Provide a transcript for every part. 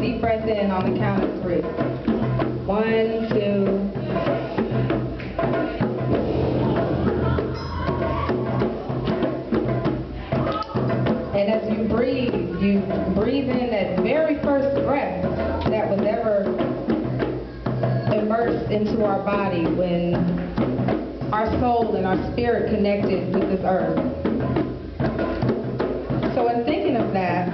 deep breath in on the count of 3. 1, 2. And as you breathe in that very first breath that was ever immersed into our body when our soul and our spirit connected with this earth. So in thinking of that,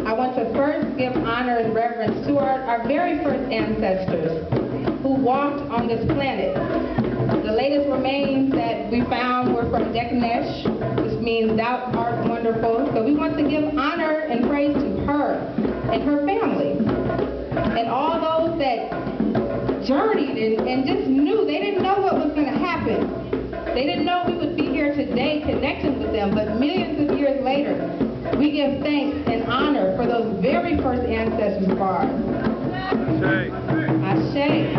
I want to first give honor and reverence to our very first ancestors who walked on this planet. The latest remains that we found were from Dekanesh, which means thou art wonderful. So we want to give honor and praise to her and her family and all those that journeyed and just knew. They didn't know what was going to happen. They didn't know we would be here today connecting with them, but millions of years later, we give thanks and honor for those very first ancestors of ours. Ashe.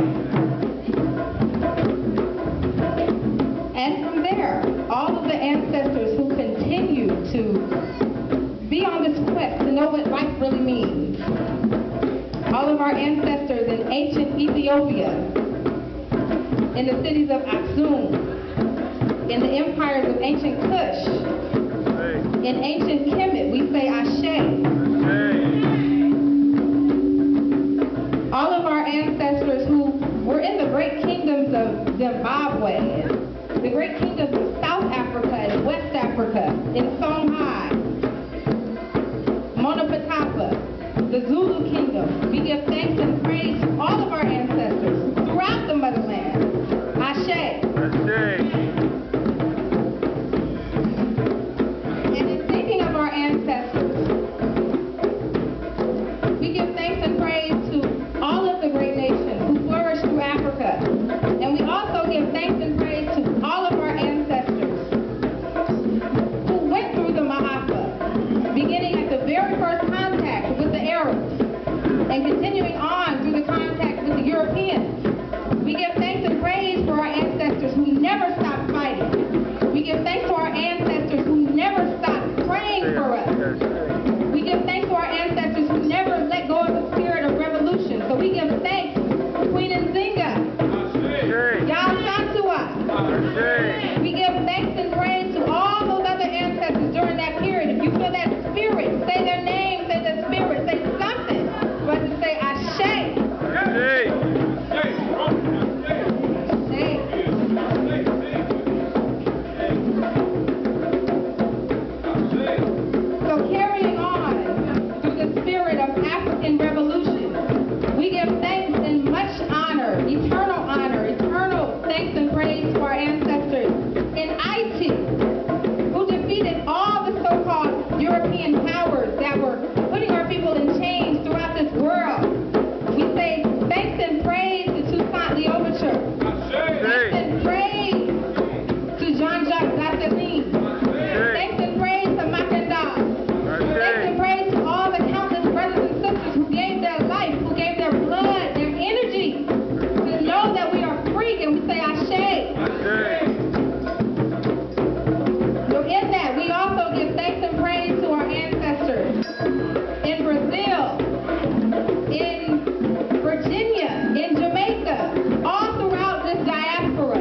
And from there, all of the ancestors who continue to be on this quest to know what life really means. All of our ancestors in ancient Ethiopia, in the cities of Aksum, in the empires of ancient Kush, in ancient Kemet, we say Ashe. All of our ancestors who were in the great kingdoms of Zimbabwe, the great kingdoms of South Africa and West Africa, in Songhai, Monopatapa, the Zulu kingdom. We give thanks and praise to all of our ancestors throughout the motherland. Ashe. And in thinking of our ancestors, we give thanks and praise to all of the great nations who flourished through Africa. And we also give thanks and praise to all of our ancestors who went through the Mahapa, beginning at the very first contact with the Arabs and continuing on through the contact with the Europeans. We give thanks and praise for our ancestors who never stopped fighting. We give thanks to our ancestors who never stopped praying for us. We give thanks to our ancestors who never let go of the spirit of revolution. So we give thanks to Queen Nzinga. We give thanks and praise to all those other ancestors during that period. If you feel that spirit, say their name, say the spirit, say something. For us to say Ashe. So carrying on through the spirit of African revolution, we give thanks and much honor, eternal thanks and praise to our ancestors in Haiti, who defeated all the so-called European powers that were putting our people in chains throughout this world. We say thanks and praise to Toussaint Louverture. Thanks and praise to Jean-Jacques Dessalines. Thanks and praise to Mackendal. Thanks and praise to all the countless brothers and sisters who gave their life, who gave their blood, their energy, to know that we are free, and we say Ashe. So in that, we also give thanks and praise to our ancestors in Brazil, in Virginia, in Jamaica, all throughout this diaspora,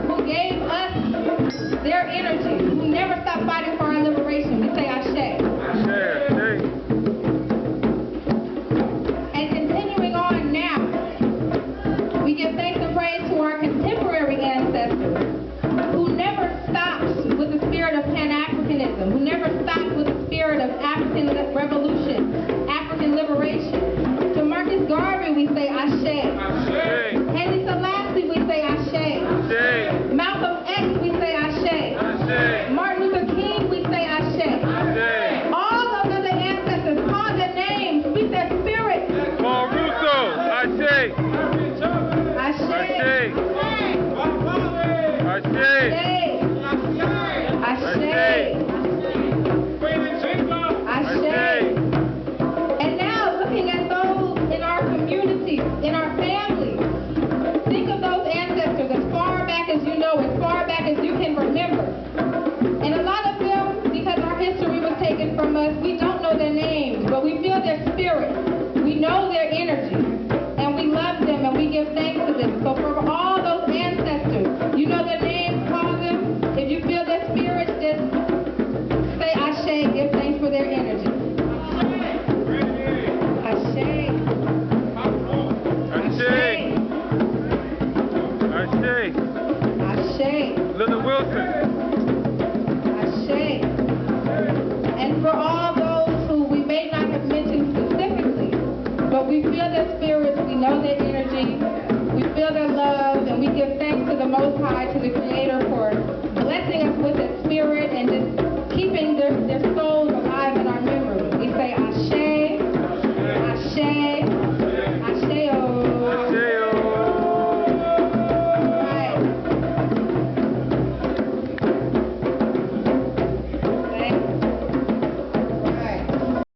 who gave us their energy, who never stopped fighting for our liberation. We say Ashe. And continuing on now, we give thanks and praise to our contemporary ancestors who never stopped with the spirit of Pan-Africanism, who never stopped with the spirit of African revolution, African liberation. To Marcus Garvey, we say Ashe. Haile Selassie, we say Ashe. Malcolm X, we say Ashe. Martin Luther King, we say Ashe. All those other ancestors, call their names, speak their spirit. Paul Russo, Ashe. Ashe. Ashe. Ashe. don't know their names, but we feel their spirit. We know their energy, and we love them, and we give thanks to them. So for all those ancestors, you know their names, call them. If you feel their spirit, just say Ashe, give thanks for their energy. Ashe. Ashe. Ashe. Ashe. Little Wilson. Ashe. And for all those who we may not have mentioned specifically, but we feel their spirits, we know their energy, we feel their love, and we give thanks to the Most High, to the Creator, for blessing us with His Spirit and just